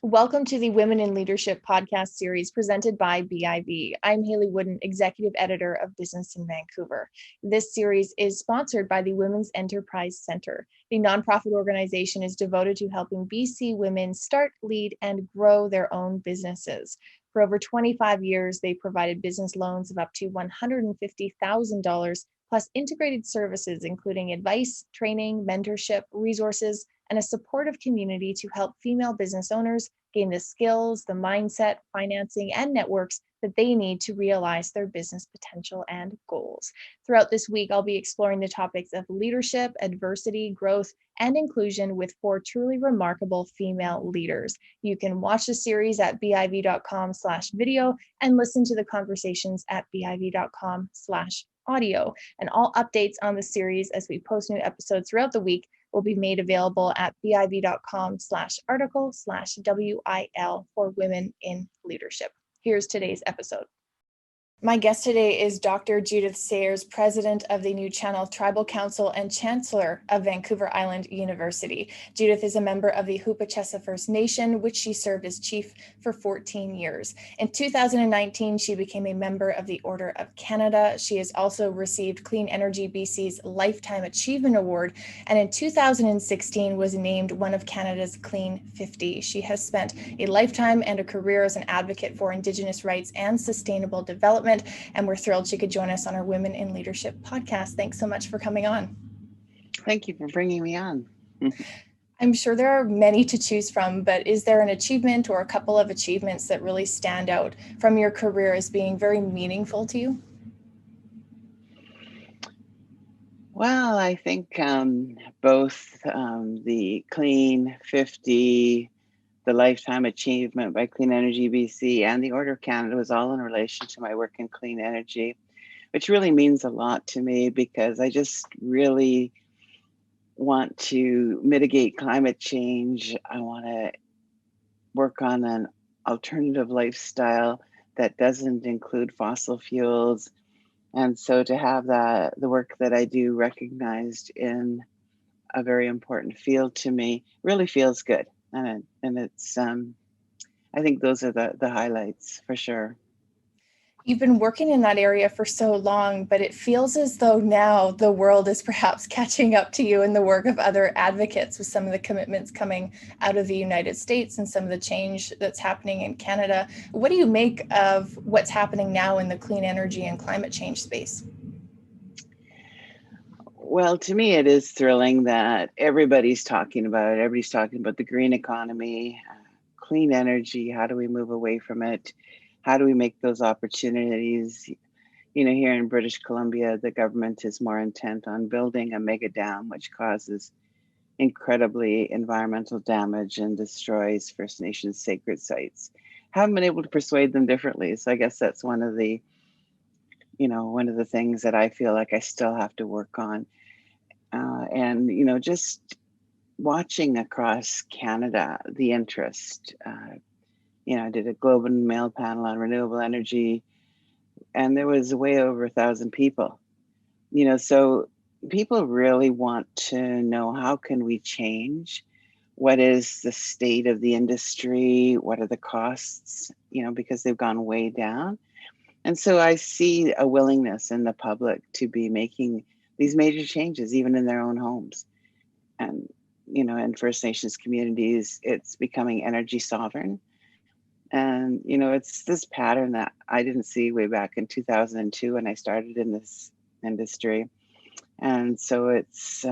Welcome to the Women in Leadership podcast series presented by BIV. I'm Haley Wooden, Executive Editor of Business in Vancouver. This series is sponsored by the Women's Enterprise Centre. The nonprofit organization is devoted to helping BC women start, lead, and grow their own businesses. For over 25 years, they provided business loans of up to $150,000 plus integrated services, including advice, training, mentorship, resources, and a supportive community to help female business owners gain the skills, the mindset, financing, and networks that they need to realize their business potential and goals. Throughout this week, I'll be exploring the topics of leadership, adversity, growth, and inclusion with 4 truly remarkable female leaders. You can watch the series at biv.com/video and listen to the conversations at biv.com/audio. And all updates on the series as we post new episodes throughout the week will be made available at biv.com/article/WIL for Women in Leadership. Here's today's episode. My guest today is Dr. Judith Sayers, President of the New Channel Tribal Council and Chancellor of Vancouver Island University. Judith is a member of the Hoopachessa First Nation, which she served as chief for 14 years. In 2019, she became a member of the Order of Canada. She has also received Clean Energy BC's Lifetime Achievement Award, and in 2016 was named one of Canada's Clean 50. She has spent a lifetime and a career as an advocate for Indigenous rights and sustainable development, and we're thrilled she could join us on our Women in Leadership podcast. Thanks so much for coming on. Thank you for bringing me on. I'm sure there are many to choose from, but is there an achievement or a couple of achievements that really stand out from your career as being very meaningful to you? Well, I think both the Clean 50, the Lifetime Achievement by Clean Energy BC, and the Order of Canada was all in relation to my work in clean energy, which really means a lot to me because I just really want to mitigate climate change. I want to work on an alternative lifestyle that doesn't include fossil fuels. And so to have the work that I do recognized in a very important field to me really feels good. And it's, I think those are the highlights for sure. You've been working in that area for so long, but it feels as though now the world is perhaps catching up to you in the work of other advocates with some of the commitments coming out of the United States and some of the change that's happening in Canada. What do you make of what's happening now in the clean energy and climate change space? Well, to me, it is thrilling that everybody's talking about it. Everybody's talking about the green economy, clean energy. How do we move away from it? How do we make those opportunities? You know, here in British Columbia, the government is more intent on building a mega dam, which causes incredibly environmental damage and destroys First Nations sacred sites. Haven't been able to persuade them differently. So I guess that's one of the things that I feel like I still have to work on. And, just watching across Canada, the interest. I did a Globe and Mail panel on renewable energy, and there was way over 1,000 people. So people really want to know, how can we change? What is the state of the industry? What are the costs? Because they've gone way down. And so I see a willingness in the public to be making these major changes, even in their own homes. And, in First Nations communities, it's becoming energy sovereign. And, it's this pattern that I didn't see way back in 2002 when I started in this industry. And so it's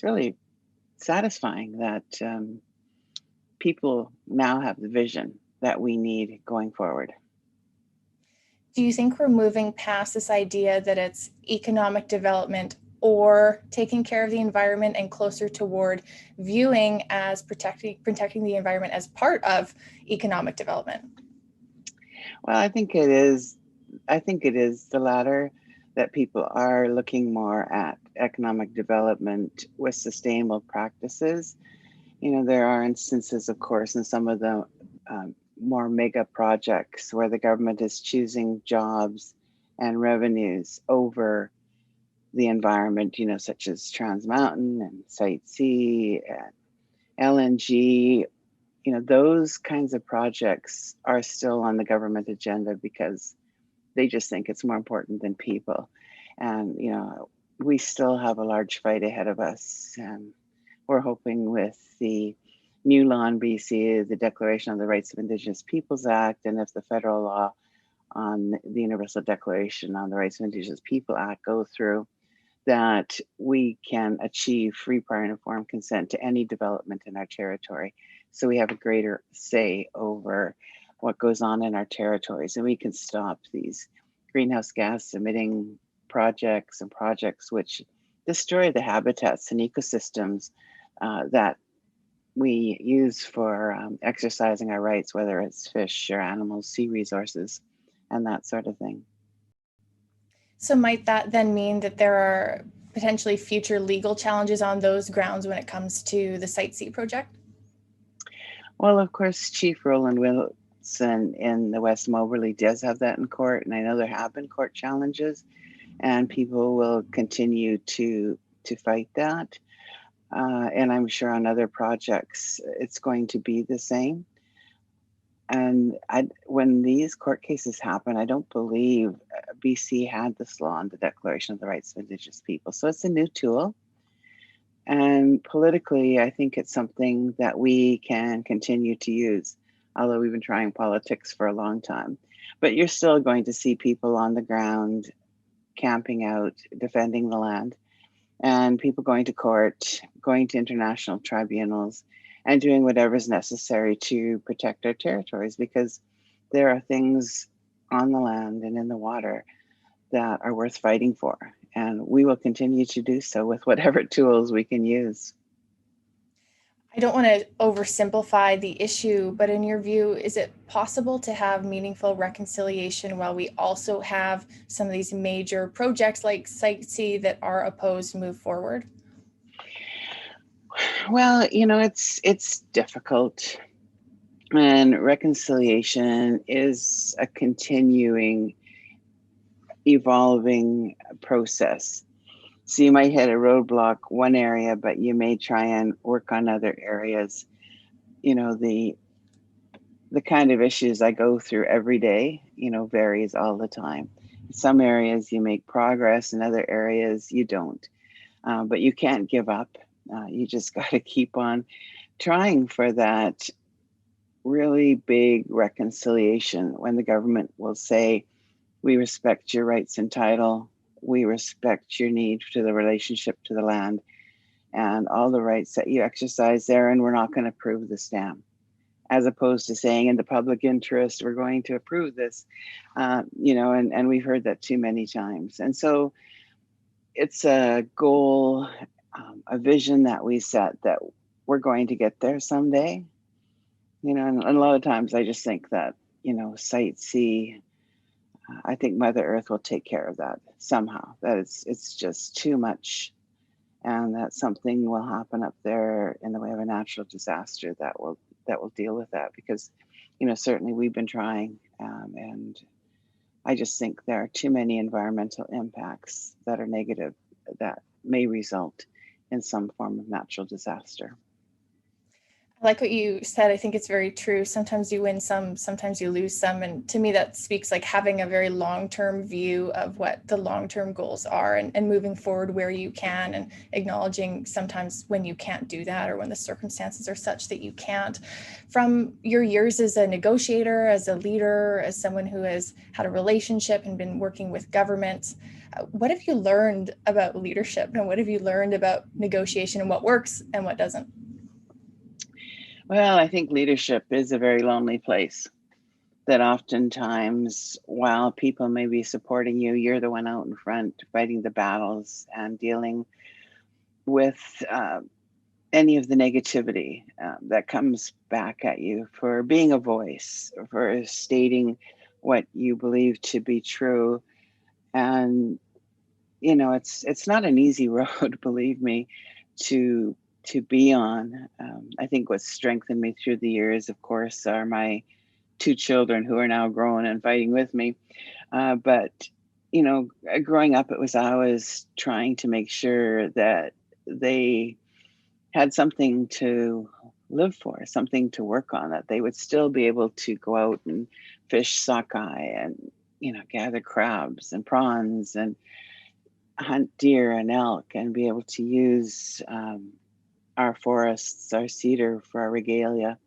really satisfying that people now have the vision that we need going forward. Do you think we're moving past this idea that it's economic development or taking care of the environment and closer toward viewing as protecting the environment as part of economic development? Well, I think it is the latter, that people are looking more at economic development with sustainable practices. There are instances, of course, in some of the more mega projects where the government is choosing jobs and revenues over the environment, such as Trans Mountain and Site C and LNG. those kinds of projects are still on the government agenda because they just think it's more important than people. And, we still have a large fight ahead of us. And we're hoping with the new law in BC, the Declaration on the Rights of Indigenous Peoples Act, and if the federal law on the Universal Declaration on the Rights of Indigenous People Act go through, that we can achieve free, prior, and informed consent to any development in our territory. So we have a greater say over what goes on in our territories, and we can stop these greenhouse gas emitting projects and projects which destroy the habitats and ecosystems that we use for exercising our rights, whether it's fish or animals, sea resources, and that sort of thing. So might that then mean that there are potentially future legal challenges on those grounds when it comes to the Site C project? Well, of course, Chief Roland Wilson in the West Moberly does have that in court, and I know there have been court challenges, and people will continue to fight that. And I'm sure on other projects, it's going to be the same. And when these court cases happen, I don't believe BC had this law on the Declaration of the Rights of Indigenous People. So it's a new tool. And politically, I think it's something that we can continue to use, although we've been trying politics for a long time. But you're still going to see people on the ground camping out, defending the land, and people going to court, going to international tribunals, and doing whatever is necessary to protect our territories, because there are things on the land and in the water that are worth fighting for. And we will continue to do so with whatever tools we can use. I don't want to oversimplify the issue, but in your view, is it possible to have meaningful reconciliation while we also have some of these major projects like Site C that are opposed move forward? Well, it's difficult. And reconciliation is a continuing, evolving process. So you might hit a roadblock one area, but you may try and work on other areas. The kind of issues I go through every day, varies all the time. In some areas you make progress, in other areas you don't. But you can't give up. You just got to keep on trying for that really big reconciliation when the government will say, we respect your rights and title, we respect your need to the relationship to the land and all the rights that you exercise there, and we're not going to approve this dam. As opposed to saying, in the public interest, we're going to approve this, and we've heard that too many times. And so it's a goal, a vision that we set that we're going to get there someday. And a lot of times I just think that, Site C, I think Mother Earth will take care of that somehow. That it's just too much, and that something will happen up there in the way of a natural disaster that will deal with that. Because, certainly we've been trying, and I just think there are too many environmental impacts that are negative that may result in some form of natural disaster. I like what you said. I think it's very true. Sometimes you win some, sometimes you lose some. And to me, that speaks like having a very long-term view of what the long-term goals are and moving forward where you can, and acknowledging sometimes when you can't do that or when the circumstances are such that you can't. From your years as a negotiator, as a leader, as someone who has had a relationship and been working with government, what have you learned about leadership, and what have you learned about negotiation, and what works and what doesn't? Well, I think leadership is a very lonely place, that oftentimes, while people may be supporting you, you're the one out in front fighting the battles and dealing with any of the negativity that comes back at you for being a voice, for stating what you believe to be true. And, it's not an easy road, believe me, to be on. I think what's strengthened me through the years, of course, are my two children who are now grown and fighting with me. But growing up, it was always trying to make sure that they had something to live for, something to work on, that they would still be able to go out and fish sockeye and, gather crabs and prawns and hunt deer and elk and be able to use our forests, our cedar for our regalia.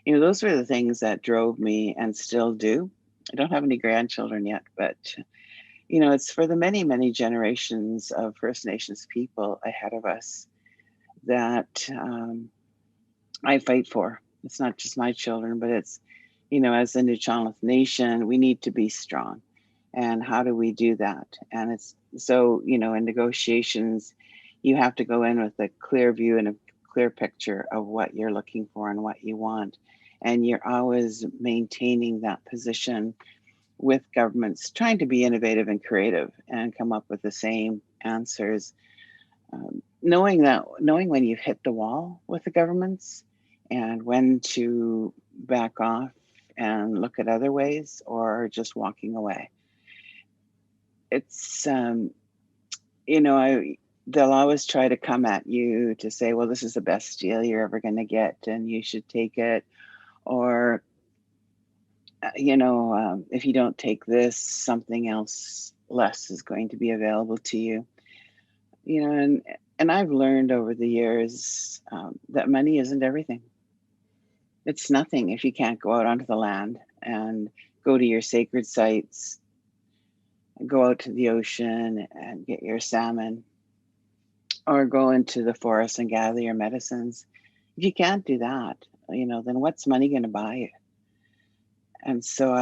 Those were the things that drove me and still do. I don't have any grandchildren yet, but it's for the many, many generations of First Nations people ahead of us that I fight for. It's not just my children, but it's, as the Nuu-chah-nulth Nation, we need to be strong. And how do we do that? And it's so, in negotiations, you have to go in with a clear view and a clear picture of what you're looking for and what you want. And you're always maintaining that position with governments, trying to be innovative and creative and come up with the same answers. Knowing when you've hit the wall with the governments and when to back off and look at other ways or just walking away. It's, they'll always try to come at you to say, well, this is the best deal you're ever going to get and you should take it. Or, if you don't take this, something else less is going to be available to you. And I've learned over the years that money isn't everything. It's nothing if you can't go out onto the land and go to your sacred sites, go out to the ocean and get your salmon, or go into the forest and gather your medicines. If you can't do that, then what's money going to buy you? And so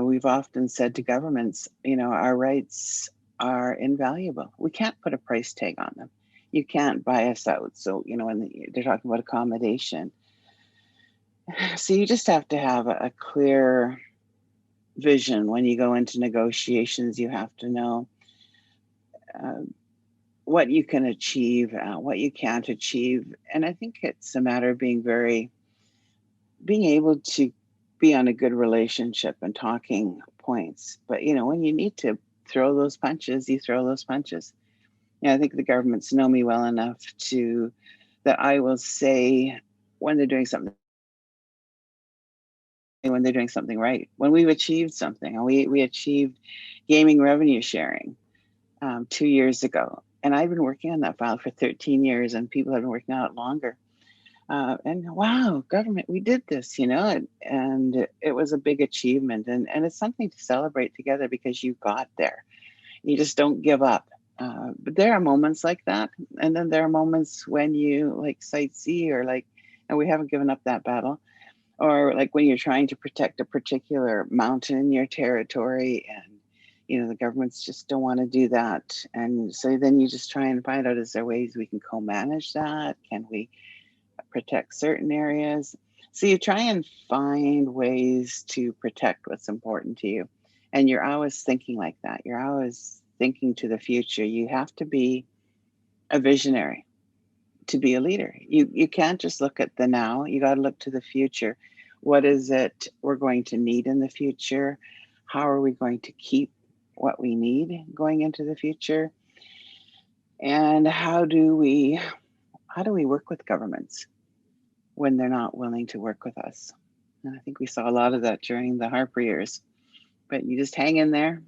we've often said to governments, our rights are invaluable. We can't put a price tag on them. You can't buy us out. So, when they're talking about accommodation. So you just have to have a clear vision when you go into negotiations. You have to know what you can achieve, what you can't achieve. And I think it's a matter of being able to be on a good relationship and talking points. But, when you need to throw those punches, you throw those punches. I think the governments know me well enough that I will say when they're doing something right, when we've achieved something. And we achieved gaming revenue sharing 2 years ago. And I've been working on that file for 13 years and people have been working on it longer. And wow, government, we did this, and it was a big achievement. And it's something to celebrate together because you got there. You just don't give up. But there are moments like that. And then there are moments when you sightsee or and we haven't given up that battle. Or when you're trying to protect a particular mountain in your territory and, the governments just don't want to do that. And so then you just try and find out, is there ways we can co-manage that? Can we protect certain areas? So you try and find ways to protect what's important to you. And you're always thinking like that. You're always thinking to the future. You have to be a visionary to be a leader. You can't just look at the now. You got to look to the future. What is it we're going to need in the future? How are we going to keep what we need going into the future? And how do we work with governments when they're not willing to work with us? And I think we saw a lot of that during the Harper years. But you just hang in there.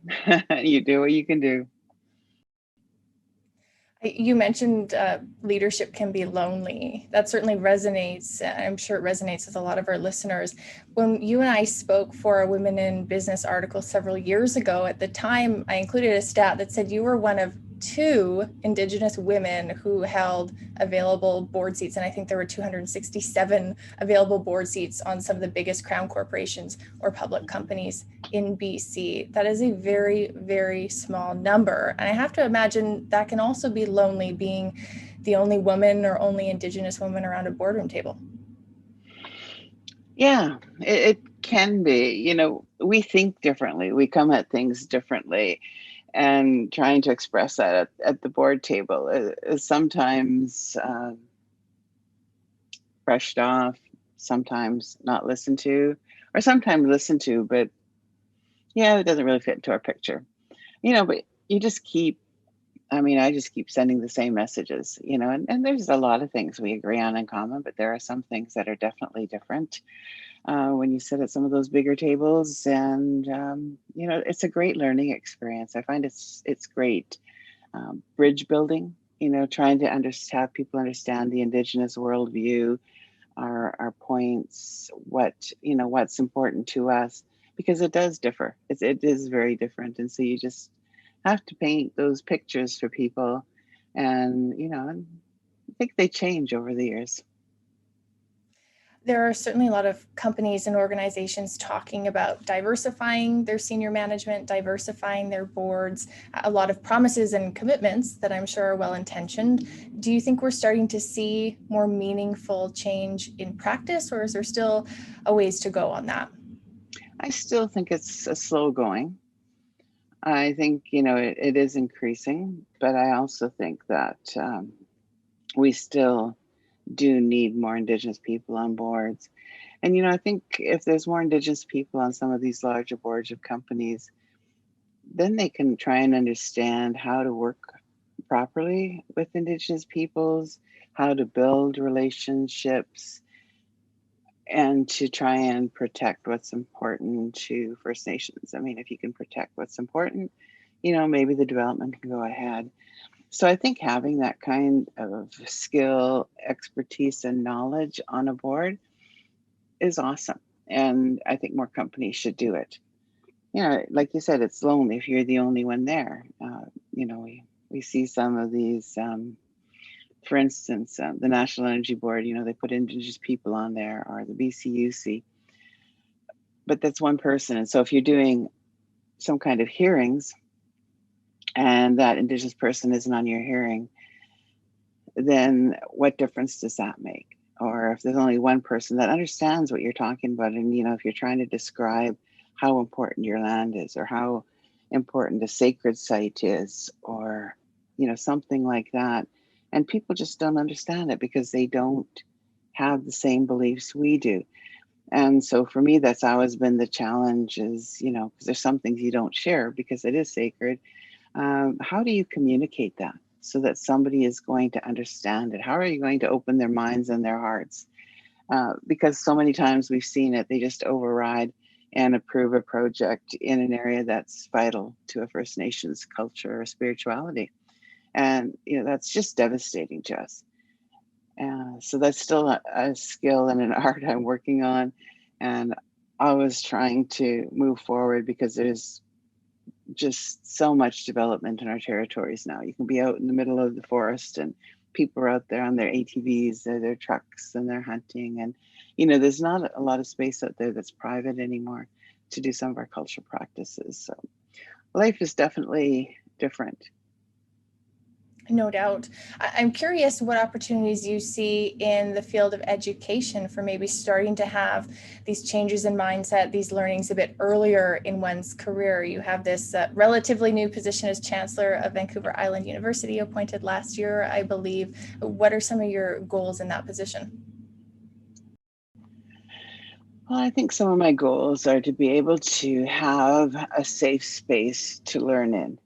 You do what you can do. You mentioned leadership can be lonely. That certainly resonates. I'm sure it resonates with a lot of our listeners. When you and I spoke for a Women in Business article several years ago, at the time, I included a stat that said you were one of 2 Indigenous women who held available board seats. And I think there were 267 available board seats on some of the biggest crown corporations or public companies in BC. That is a very, very small number. And I have to imagine that can also be lonely, being the only woman or only Indigenous woman around a boardroom table. Yeah, it can be. We think differently. We come at things differently. And trying to express that at the board table is sometimes brushed off, sometimes not listened to, or sometimes listened to, but it doesn't really fit into our picture. But you just keep I mean, I just keep sending the same messages, and there's a lot of things we agree on in common, but there are some things that are definitely different when you sit at some of those bigger tables. And it's a great learning experience. I find it's great bridge building. Trying to have people understand the Indigenous worldview, our points, what's important to us, because it does differ. It is very different, and so you just have to paint those pictures for people, and I think they change over the years. There are certainly a lot of companies and organizations talking about diversifying their senior management, diversifying their boards, a lot of promises and commitments that I'm sure are well intentioned. Do you think we're starting to see more meaningful change in practice, or is there still a ways to go on that? I still think it's a slow going. I think, it is increasing, but I also think that we still do need more Indigenous people on boards. And, I think if there's more Indigenous people on some of these larger boards of companies, then they can try and understand how to work properly with Indigenous peoples, how to build relationships, and to try and protect what's important to First Nations. I mean, if you can protect what's important, maybe the development can go ahead. So I think having that kind of skill, expertise, and knowledge on a board is awesome. And I think more companies should do it. Like you said, it's lonely if you're the only one there. We see some of these, for instance, the National Energy Board, they put Indigenous people on there, or the BCUC, but that's one person. And so if you're doing some kind of hearings and that Indigenous person isn't on your hearing, then what difference does that make? Or if there's only one person that understands what you're talking about, and if you're trying to describe how important your land is, or how important a sacred site is, or something like that, and people just don't understand it because they don't have the same beliefs we do. And so for me, that's always been the challenge, is because there's some things you don't share because it is sacred. How do you communicate that so that somebody is going to understand it? How are you going to open their minds and their hearts? Because so many times we've seen it, they just override and approve a project in an area that's vital to a First Nations culture or spirituality. And, that's just devastating to us. So that's still a skill and an art I'm working on. And always trying to move forward, because there's just so much development in our territories now. You can be out in the middle of the forest and people are out there on their ATVs, their trucks, and they're hunting. And, there's not a lot of space out there that's private anymore to do some of our cultural practices. So life is definitely different. No doubt. I'm curious what opportunities you see in the field of education for maybe starting to have these changes in mindset, these learnings a bit earlier in one's career. You have this relatively new position as Chancellor of Vancouver Island University, appointed last year, I believe. What are some of your goals in that position? Well, I think some of my goals are to be able to have a safe space to learn in.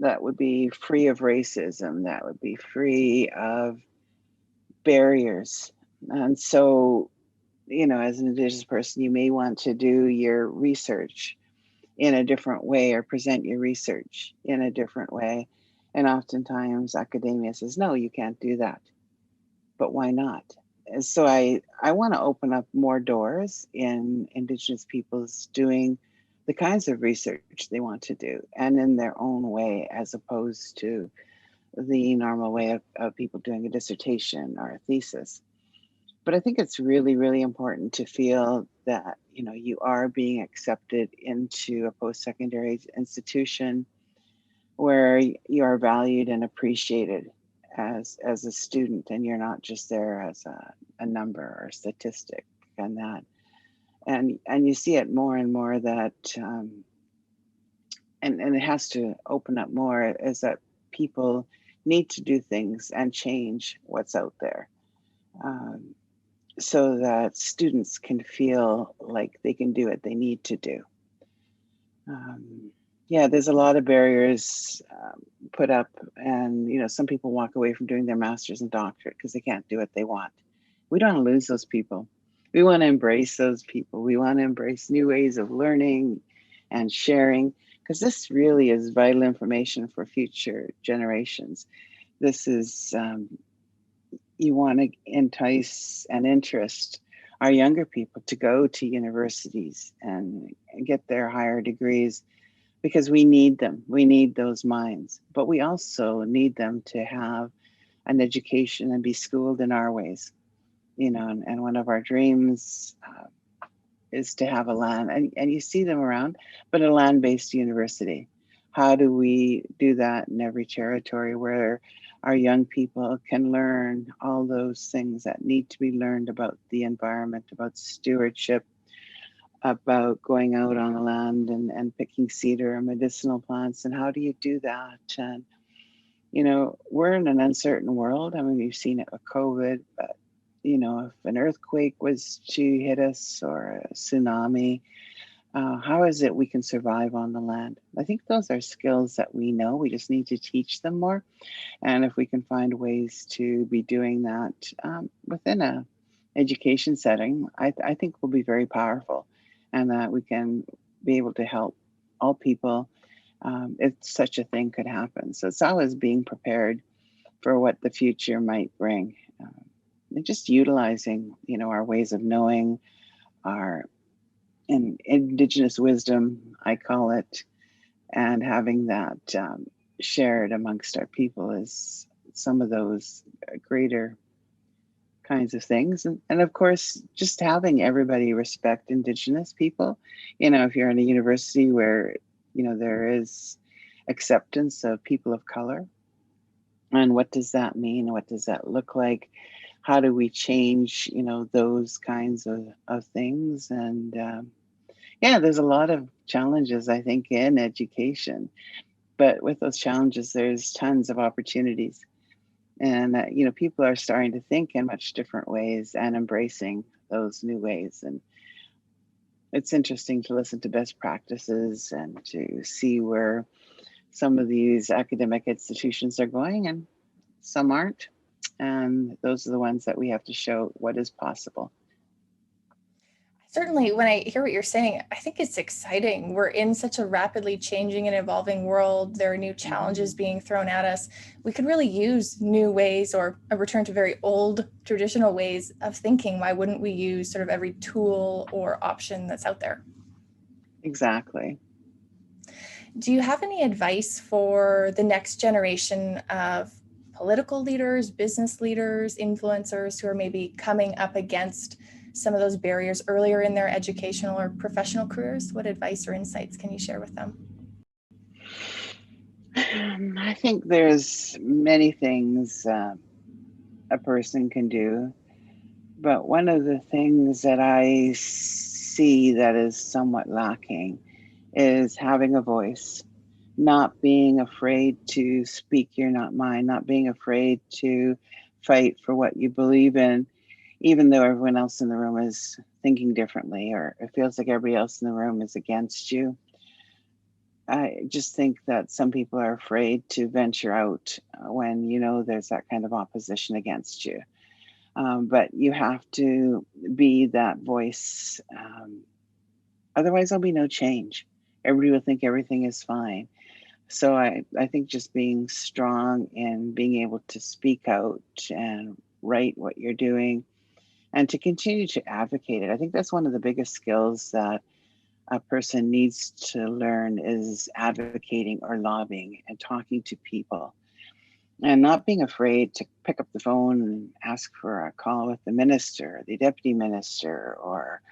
That would be free of racism, that would be free of barriers. And so, as an Indigenous person, you may want to do your research in a different way, or present your research in a different way. And oftentimes academia says, no, you can't do that. But why not? And so I want to open up more doors in Indigenous peoples doing the kinds of research they want to do, and in their own way, as opposed to the normal way of people doing a dissertation or a thesis. But I think it's really, really important to feel that, you are being accepted into a post-secondary institution where you are valued and appreciated as a student, and you're not just there as a number or a statistic. And you see it more and more that and it has to open up more, is that people need to do things and change what's out there, so that students can feel like they can do what they need to do. Yeah, there's a lot of barriers put up, and some people walk away from doing their master's and doctorate because they can't do what they want. We don't want to lose those people. We want to embrace those people. We want to embrace new ways of learning and sharing, because this really is vital information for future generations. This is You want to entice and interest our younger people to go to universities and get their higher degrees, because we need them. We need those minds, but we also need them to have an education and be schooled in our ways. And one of our dreams is to have a land, and you see them around, but a land-based university. How do we do that in every territory where our young people can learn all those things that need to be learned about the environment, about stewardship, about going out on the land and picking cedar and medicinal plants? And how do you do that? And we're in an uncertain world. I mean, we've seen it with COVID, but if an earthquake was to hit us or a tsunami, how is it we can survive on the land? I think those are skills that we know. We just need to teach them more. And if we can find ways to be doing that within a education setting, I think will be very powerful, and that we can be able to help all people if such a thing could happen. So it's always being prepared for what the future might bring. And just utilizing, our ways of knowing, our indigenous wisdom, I call it, and having that shared amongst our people is some of those greater kinds of things. And of course, just having everybody respect indigenous people. If you're in a university where, there is acceptance of people of color, and what does that mean? What does that look like? How do we change, those kinds of things? And yeah, there's a lot of challenges, I think, in education. But with those challenges, there's tons of opportunities. And, people are starting to think in much different ways and embracing those new ways. And it's interesting to listen to best practices and to see where some of these academic institutions are going and some aren't. And those are the ones that we have to show what is possible. Certainly, when I hear what you're saying, I think it's exciting. We're in such a rapidly changing and evolving world. There are new challenges being thrown at us. We could really use new ways, or a return to very old traditional ways of thinking. Why wouldn't we use sort of every tool or option that's out there? Exactly. Do you have any advice for the next generation of political leaders, business leaders, influencers who are maybe coming up against some of those barriers earlier in their educational or professional careers? What advice or insights can you share with them? I think there's many things a person can do, but one of the things that I see that is somewhat lacking is having a voice, not being afraid to speak your not mind, not being afraid to fight for what you believe in, even though everyone else in the room is thinking differently, or it feels like everybody else in the room is against you. I just think that some people are afraid to venture out when there's that kind of opposition against you. But you have to be that voice. Otherwise, there'll be no change. Everybody will think everything is fine. So I think just being strong and being able to speak out and write what you're doing and to continue to advocate it. I think that's one of the biggest skills that a person needs to learn, is advocating or lobbying and talking to people, and not being afraid to pick up the phone and ask for a call with the minister, the deputy minister, or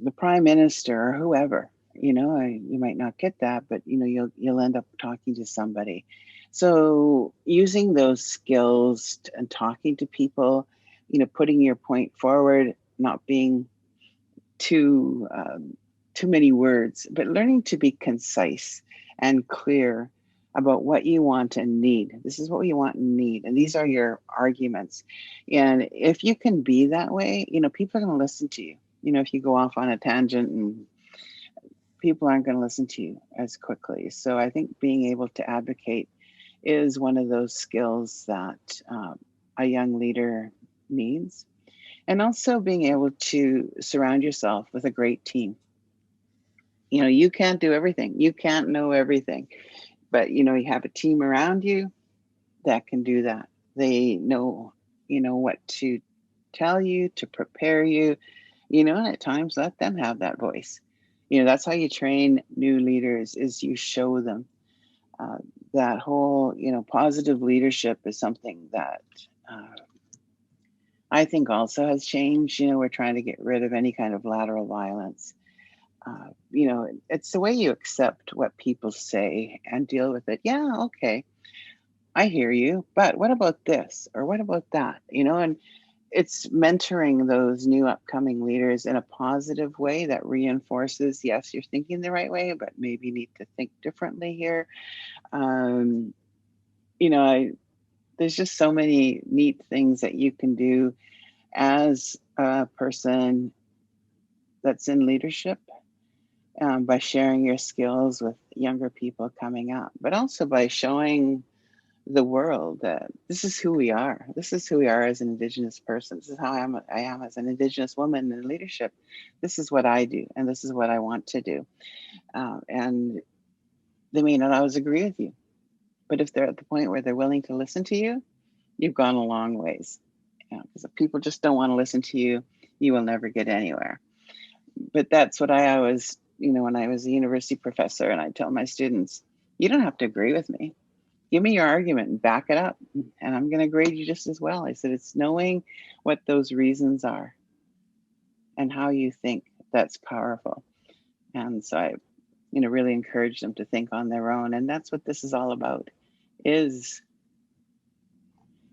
the prime minister, or whoever. You might not get that, but you'll end up talking to somebody. So using those skills and talking to people, putting your point forward, not being too many words, but learning to be concise and clear about what you want and need. This is what you want and need, and these are your arguments. And if you can be that way, people are going to listen to you. If you go off on a tangent and people aren't going to listen to you as quickly. So I think being able to advocate is one of those skills that a young leader needs. And also being able to surround yourself with a great team. You know, you can't do everything, you can't know everything, but you know, you have a team around you that can do that. They know, you know, what to tell you, to prepare you, you know, and at times let them have that voice. You know, that's how you train new leaders, is you show them. uh, that whole, you know, positive leadership is something that I think also has changed. You know, we're trying to get rid of any kind of lateral violence. You know, it's the way you accept what people say and deal with it. Yeah, okay, I hear you, but what about this or what about that? You know, and it's mentoring those new upcoming leaders in a positive way that reinforces, yes, you're thinking the right way, but maybe you need to think differently here. Um, you know, there's just so many neat things that you can do as a person that's in leadership, by sharing your skills with younger people coming up, but also by showing the world that this is who we are. This is who we are as an Indigenous person. This is how I am as an Indigenous woman in leadership. This is what I do, and this is what I want to do. And they may not always agree with you, but if they're at the point where they're willing to listen to you, you've gone a long ways. Because if people just don't want to listen to you, you will never get anywhere. But that's what I always, you know, when I was a university professor, and I tell my students, you don't have to agree with me. Give me your argument and back it up, and I'm going to grade you just as well. I said, it's knowing what those reasons are and how you think that's powerful. And so I, you know, really encourage them to think on their own. And that's what this is all about, is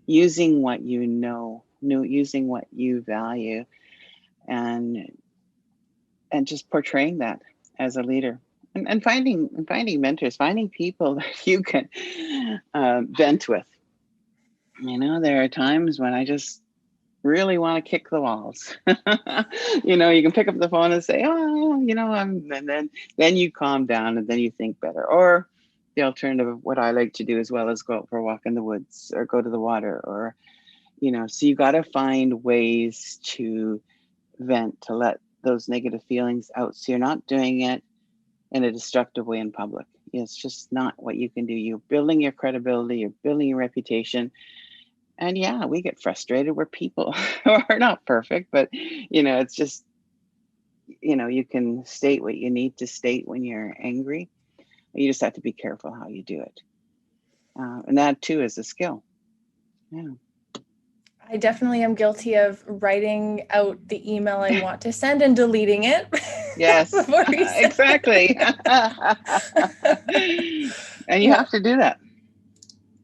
using what you know, using what you value, and just portraying that as a leader, and finding mentors, finding people that you can vent with. You know, there are times when I just really want to kick the walls. You know, you can pick up the phone and say, oh, you know, and then you calm down and then you think better. Or the alternative of what I like to do as well is go out for a walk in the woods or go to the water, or, you know, so you got to find ways to vent, to let those negative feelings out. So you're not doing it in a destructive way in public. It's just not what you can do. You're building your credibility, you're building your reputation. And yeah, we get frustrated. We're people who are not perfect, but you know, it's just, you know, you can state what you need to state when you're angry. You just have to be careful how you do it. And that too is a skill. Yeah. I definitely am guilty of writing out the email I want to send and deleting it. Yes, exactly. And you have to do that.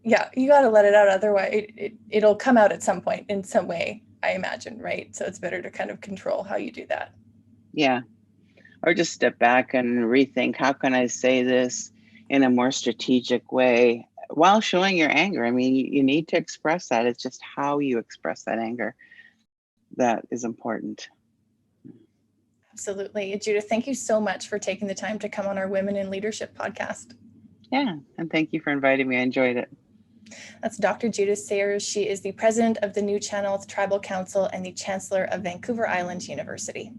Yeah, you got to let it out. Otherwise, it'll come out at some point in some way, I imagine, right? So it's better to kind of control how you do that. Yeah. Or just step back and rethink, how can I say this in a more strategic way while showing your anger? I mean, you need to express that. It's just how you express that anger that is important. Absolutely. Judith, thank you so much for taking the time to come on our Women in Leadership podcast. Yeah, and thank you for inviting me. I enjoyed it. That's Dr. Judith Sayers. She is the president of the New Channel Tribal Council and the chancellor of Vancouver Island University.